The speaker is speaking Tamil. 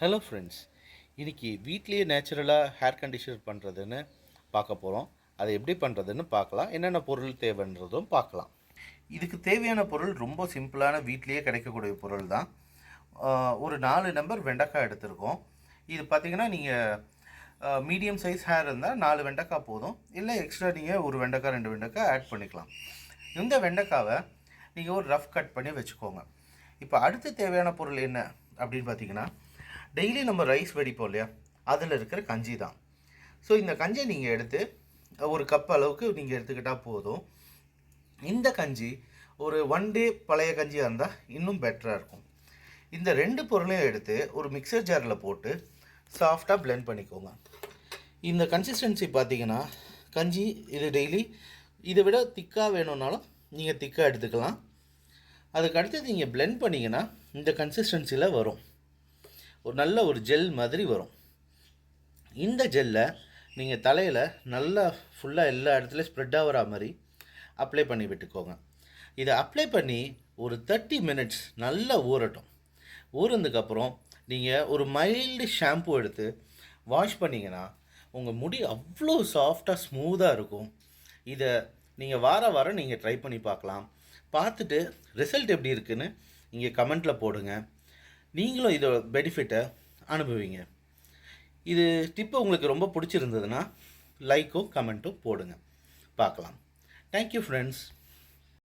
ஹலோ ஃப்ரெண்ட்ஸ், இன்றைக்கி வீட்லேயே நேச்சுரலாக ஹேர் கண்டிஷனர் பண்ணுறதுன்னு பார்க்க போகிறோம். அதை எப்படி பண்ணுறதுன்னு பார்க்கலாம், என்னென்ன பொருள் தேவைன்றதும் பார்க்கலாம். இதுக்கு தேவையான பொருள் ரொம்ப சிம்பிளான வீட்லேயே கிடைக்கக்கூடிய பொருள் தான். ஒரு 4 நம்பர் வெண்டைக்காய் எடுத்திருக்கோம். இது பார்த்திங்கன்னா நீங்கள் மீடியம் சைஸ் ஹேர் இருந்தால் 4 வெண்டைக்காய் போதும், இல்லை எக்ஸ்ட்ரா நீங்கள் ஒரு வெண்டைக்காய் 2 வெண்டைக்காய் ஆட் பண்ணிக்கலாம். இந்த வெண்டைக்காவை நீங்கள் ஒரு ரஃப் கட் பண்ணி வச்சுக்கோங்க. இப்போ அடுத்து தேவையான பொருள் என்ன அப்படின்னு பார்த்தீங்கன்னா, டெய்லி நம்ம ரைஸ் வெடிப்போம் இல்லையா, அதில் இருக்கிற கஞ்சி தான். ஸோ இந்த கஞ்சியை நீங்கள் எடுத்து ஒரு கப் அளவுக்கு நீங்கள் எடுத்துக்கிட்டால் போதும். இந்த கஞ்சி ஒரு 1 டே பழைய கஞ்சியாக இருந்தால் இன்னும் பெட்டராக இருக்கும். இந்த 2 பொருளையும் எடுத்து ஒரு மிக்சர் ஜாரில் போட்டு சாஃப்டாக பிளெண்ட் பண்ணிக்கோங்க. இந்த கன்சிஸ்டன்சி பார்த்தீங்கன்னா, கஞ்சி இது டெய்லி இதை விட திக்காக வேணும்னாலும் நீங்கள் திக்காக எடுத்துக்கலாம். அதுக்கு அடுத்தது நீங்கள் பிளெண்ட் பண்ணிங்கன்னா இந்த கன்சிஸ்டன்சியில் வரும், ஒரு நல்ல ஒரு ஜெல் மாதிரி வரும். இந்த ஜெல்லை நீங்கள் தலையில் நல்லா ஃபுல்லாக எல்லா இடத்துலையும் ஸ்ப்ரெட் ஆகிற மாதிரி அப்ளை பண்ணி விட்டுக்கோங்க. இதை அப்ளை பண்ணி ஒரு 30 மினிட்ஸ் நல்லா ஊறட்டும். ஊறினதுக்கப்புறம் நீங்கள் ஒரு மைல்டு ஷாம்பு எடுத்து வாஷ் பண்ணிங்கன்னா உங்கள் முடி அவ்வளோ சாஃப்டாக ஸ்மூத்தாக இருக்கும். இதை நீங்கள் வாரம் நீங்கள் ட்ரை பண்ணி பார்க்கலாம். பார்த்துட்டு ரிசல்ட் எப்படி இருக்குன்னு இங்கே கமெண்ட்டில் போடுங்க. நீங்களும் இதோட பெனிஃபிட்டை அனுபவிங்க. இது டிப்பு உங்களுக்கு ரொம்ப பிடிச்சிருந்ததுன்னா லைக்கும் கமெண்ட்டும் போடுங்க. பார்க்கலாம். Thank you friends.